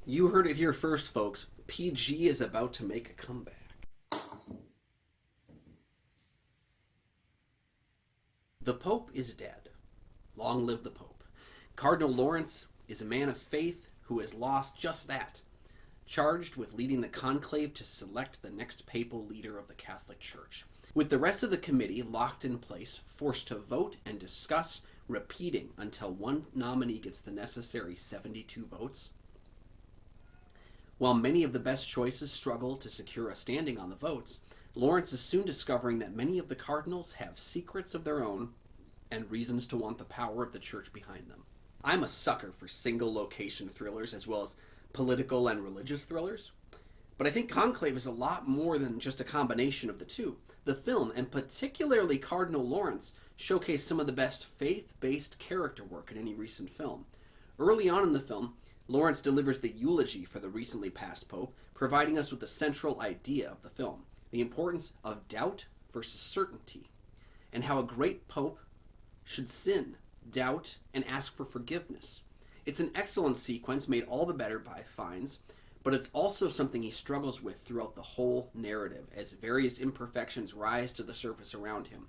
You heard it here first, folks. PG is about to make a comeback. The Pope is dead. Long live the Pope. Cardinal Lawrence is a man of faith who has lost just that, charged with leading the conclave to select the next papal leader of the Catholic Church. With the rest of the committee locked in place, forced to vote and discuss, repeating until one nominee gets the necessary 72 votes. While many of the best choices struggle to secure a standing on the votes, Lawrence is soon discovering that many of the cardinals have secrets of their own and reasons to want the power of the church behind them. I'm a sucker for single location thrillers as well as political and religious thrillers, but I think Conclave is a lot more than just a combination of the two. The film, and particularly Cardinal Lawrence, showcase some of the best faith-based character work in any recent film. Early on in the film, Lawrence delivers the eulogy for the recently passed Pope, providing us with the central idea of the film, the importance of doubt versus certainty, and how a great Pope should sin, doubt, and ask for forgiveness. It's an excellent sequence made all the better by Fiennes, but it's also something he struggles with throughout the whole narrative as various imperfections rise to the surface around him.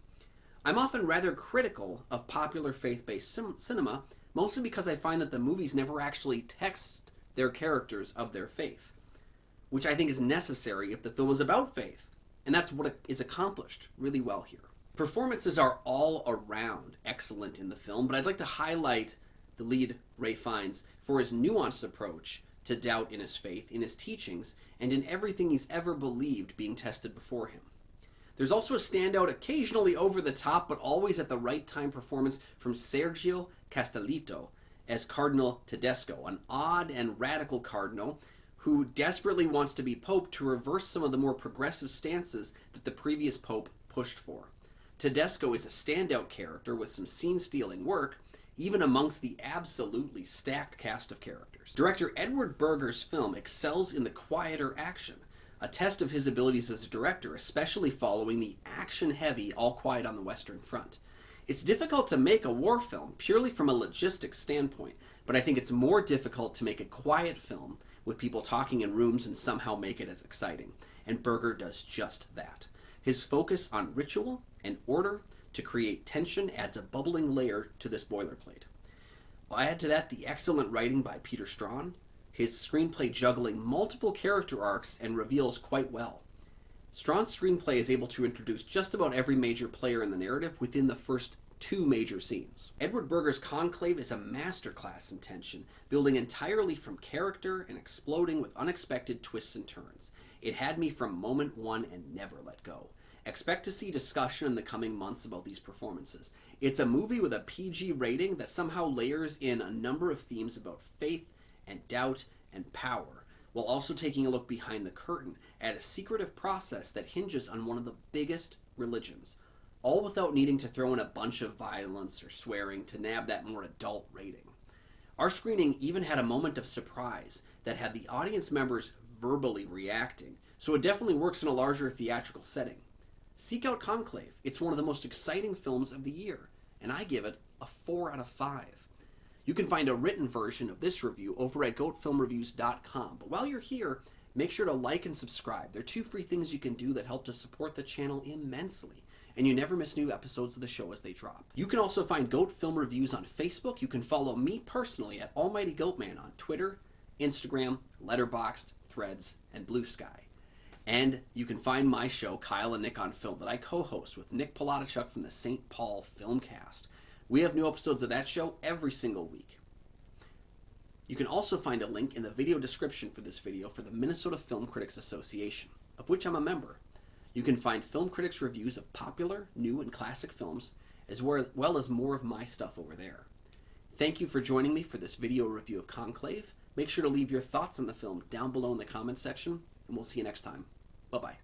I'm often rather critical of popular faith-based cinema, mostly because I find that the movies never actually text their characters of their faith, which I think is necessary if the film is about faith, and that's what is accomplished really well here. Performances are all around excellent in the film, but I'd like to highlight the lead, Ray Fiennes, for his nuanced approach to doubt in his faith, in his teachings, and in everything he's ever believed being tested before him. There's also a standout, occasionally over the top, but always at the right time performance from Sergio Castellitto as Cardinal Tedesco, an odd and radical cardinal who desperately wants to be Pope to reverse some of the more progressive stances that the previous Pope pushed for. Tedesco is a standout character with some scene-stealing work, even amongst the absolutely stacked cast of characters. Director Edward Berger's film excels in the quieter action, a test of his abilities as a director, especially following the action-heavy All Quiet on the Western Front. It's difficult to make a war film purely from a logistics standpoint, but I think it's more difficult to make a quiet film with people talking in rooms and somehow make it as exciting, and Berger does just that. His focus on ritual and order to create tension adds a bubbling layer to this boilerplate. I'll add to that the excellent writing by Peter Strawn, his screenplay juggling multiple character arcs and reveals quite well. Strawn's screenplay is able to introduce just about every major player in the narrative within the first two major scenes. Edward Berger's Conclave is a masterclass in tension, building entirely from character and exploding with unexpected twists and turns. It had me from moment one and never let go. Expect to see discussion in the coming months about these performances. It's a movie with a PG rating that somehow layers in a number of themes about faith and doubt and power, while also taking a look behind the curtain at a secretive process that hinges on one of the biggest religions, all without needing to throw in a bunch of violence or swearing to nab that more adult rating. Our screening even had a moment of surprise that had the audience members verbally reacting, so it definitely works in a larger theatrical setting. Seek out Conclave. It's one of the most exciting films of the year, and I give it a 4 out of 5. You can find a written version of this review over at goatfilmreviews.com. But while you're here, make sure to like and subscribe. There are 2 free things you can do that help to support the channel immensely, and you never miss new episodes of the show as they drop. You can also find Goat Film Reviews on Facebook. You can follow me personally at Almighty Goatman on Twitter, Instagram, Letterboxd, Threads, and Blue Sky. And you can find my show, Kyle and Nick on Film, that I co-host with Nick Palatichuk from the St. Paul Filmcast. We have new episodes of that show every single week. You can also find a link in the video description for this video for the Minnesota Film Critics Association, of which I'm a member. You can find film critics' reviews of popular, new, and classic films, as well as more of my stuff over there. Thank you for joining me for this video review of Conclave. Make sure to leave your thoughts on the film down below in the comments section, and we'll see you next time. Bye-bye.